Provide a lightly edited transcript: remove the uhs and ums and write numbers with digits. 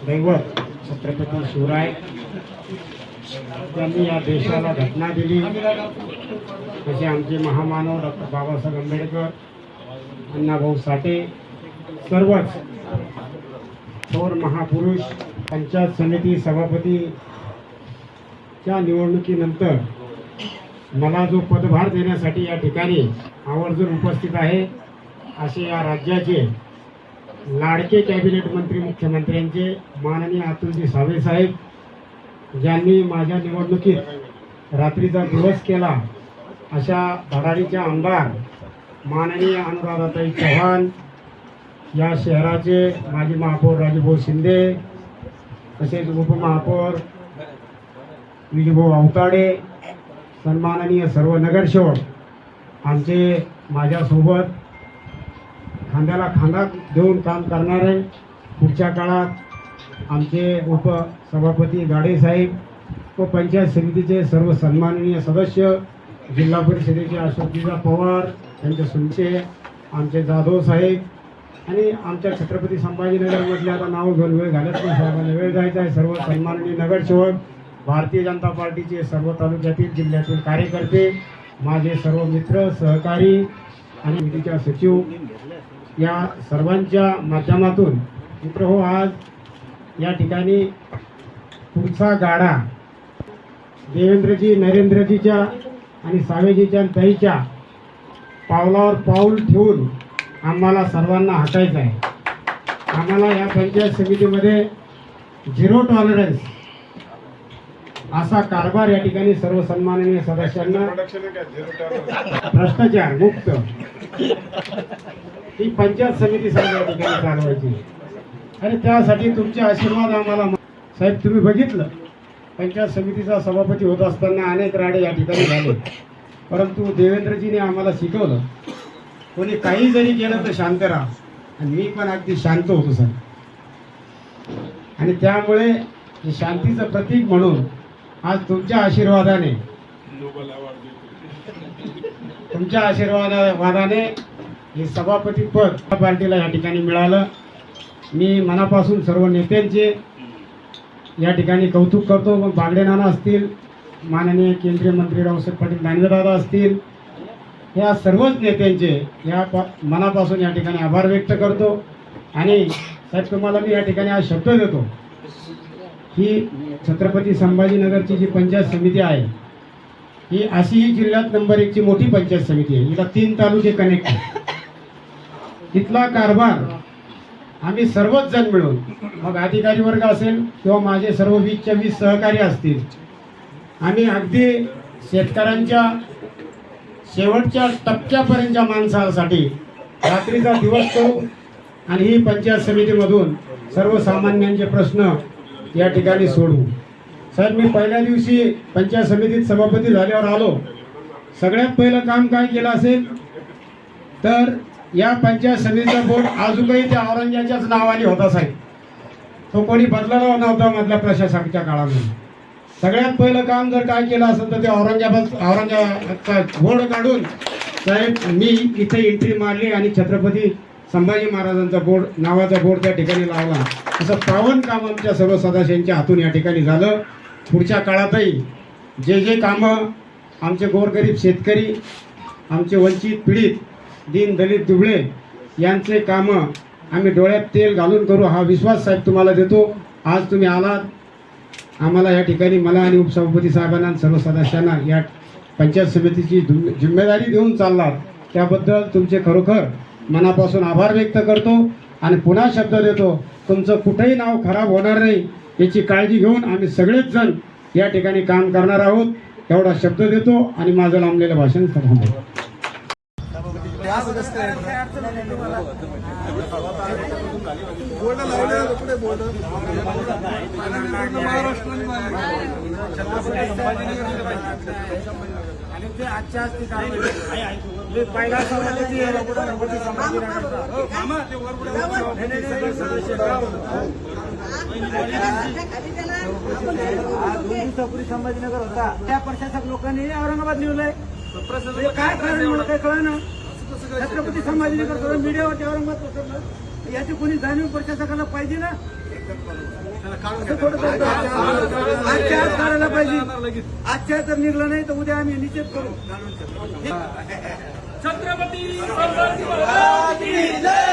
दैवत छत्रपती शिवराय त्यांनी या देशाला घटना दिली, तसे आमचे महामानव डॉक्टर बाबासाहेब आंबेडकर, अण्णाभाऊ साठे, सर्वच थोर महापुरुष पंचायत समिती सभापतीच्या निवडणुकीनंतर मला जो पदभार देण्यासाठी या ठिकाणी आवर्जून उपस्थित आहे, असे या राज्याचे लाडके कॅबिनेट मंत्री मुख्यमंत्र्यांचे माननीय अतुलजी सावे साहेब, ज्यांनी माझ्या निवडणुकीत रात्रीचा दिवस केला, अशा धडाडीच्या आमदार माननीय अनुराधाताई चव्हाण, या शहराचे माजी महापौर राजूभाऊ शिंदे, तसेच उपमहापौर विजूभाऊ अवताडे, सन्माननीय सर्व नगरसेवक, आमचे माझ्यासोबत खांद्याला खांदा देऊन काम करणारे, पुढच्या काळात आमचे उपसभापती गाडे साहेब व पंचायत समितीचे सर्व सन्माननीय सदस्य, जिल्हा परिषदेचे अशोकजीजा पवार, त्यांचे सुनचे आमचे जाधव साहेब, आणि आमच्या छत्रपती संभाजीनगरमधले आता नाव घेऊन वेळ घालत नाही, सर्वांना वेळ जायचा आहे, सर्व सन्माननीय नगरसेवक, भारतीय जनता पार्टीचे सर्व तालुक्यातील जिल्ह्यातील कार्यकर्ते, माझे सर्व मित्र सहकारी आणि समितीच्या सचिव, या सर्वांच्या माध्यमातून मित्रहो, आज या ठिकाणी पुढचा गाडा देवेंद्रजी, नरेंद्रजीच्या आणि सावेजीच्या ताईच्या पावलावर पाऊल ठेवून आम्हाला सर्वांना हटायचं आहे. आम्हाला या पंचायत समितीमध्ये झिरो टॉलरन्स असा कारभार या ठिकाणी सर्व सन्माननीय सदस्यांना, भ्रष्टाचार मुक्त ही पंचायत समिती सर्व या ठिकाणी चालवायची, आणि त्यासाठी तुमचे आशीर्वाद आम्हाला. साहेब, तुम्ही बघितलं पंचायत समितीचा सभापती होत असताना अनेक राडे या ठिकाणी झाले, परंतु देवेंद्रजीने आम्हाला शिकवलं, कोणी काही जरी केलं तर शांत राहा, आणि मी पण अगदी शांत होतो सर. आणि त्यामुळे शांतीचं प्रतीक म्हणून आज तुमच्या आशीर्वादाने हे सभापती पद पार्टीला या ठिकाणी मिळालं. मी मनापासून सर्व नेत्यांचे या ठिकाणी कौतुक करतो. मग बागडे नाना असतील, माननीय केंद्रीय मंत्री रावसाहेब पाटील दानवेदादा असतील, या सर्वच नेत्यांचे या मनापासून या ठिकाणी आभार व्यक्त करतो. आणि साहेब, तुम्हाला मी या ठिकाणी आज शब्द देतो, ही छत्रपती संभाजीनगरची जी पंचायत समिती आहे, ही अशी ही जिल्ह्यात नंबर 1 ची मोठी पंचायत समिती आहे. हिला 3 तालुके कनेक्ट आहे. तिथला कारभार आम्ही सर्वच जण मिळून, मग अधिकारी वर्ग असेल किंवा माझे सर्व 20च्या 20 सहकारी असतील, आम्ही अगदी शेतकऱ्यांच्या शेवटच्या टप्प्यापर्यंतच्या माणसासाठी रात्रीचा दिवस करू, आणि ही पंचायत समितीमधून सर्वसामान्यांचे प्रश्न या ठिकाणी सोडवू. साहेब, मी पहिल्या दिवशी पंचायत समितीत सभापती झाल्यावर आलो, सगळ्यात पहिलं काम काय केलं असेल तर या पंचायत समितीचा बोर्ड अजूनही त्या औरंग्याच्याच नावाने होता साहेब, तो कोणी बदलला नव्हता मधल्या प्रशासकाच्या काळामध्ये. सगळ्यात पहिलं काम जर काय केलं असेल तर ते औरंगाबादचा बोर्ड काढून साहेब मी इथे एंट्री मारली आणि छत्रपती संभाजी महाराजांचा बोर्ड नावाचा बोर्ड त्या ठिकाणी लावला. असं पावन काम आमच्या सर्व सदस्यांच्या हातून या ठिकाणी झालं. पुढच्या काळातही जे जे कामं आमचे गोरगरीब शेतकरी, आमचे वंचित पीडित, दीन दलित दुबळे यांचे कामं आम्ही डोळ्यात तेल घालून करू, हा विश्वास साहेब तुम्हाला देतो. आज तुम्ही आलात, आम्हाला या ठिकाणी, मला आणि उपसभापती साहेबांना सर्व सदस्यांना या पंचायत समितीची जिम्मेदारी देऊन चाललात, त्याबद्दल तुमचे खरोखर मनापासून आभार व्यक्त करतो. आणि पुन्हा शब्द देतो, तुमचं कुठेही नाव खराब होणार नाही याची काळजी घेऊन आम्ही सगळेच जण या ठिकाणी काम करणार आहोत, एवढा शब्द देतो आणि माझं लांबलेलं भाषण थांबवतो. आणि ते आजच्या आज ती कारवाई पहिला समाजाची संभाजीनगर होता, त्या प्रशासक लोकांनी औरंगाबाद निवडलंय. काय कारण मला काही कळलं ना. छत्रपती संभाजीनगर मीडियावरती औरंगाबाद याची कोणी जाणीव प्रशासकाला पाहिजे ना. असं थोडं आजच्या आज काढायला पाहिजे. आजच्या जर निघलं नाही तर उद्या आम्ही निषेध करू. छत्रपती संभाजी महाराज की जय.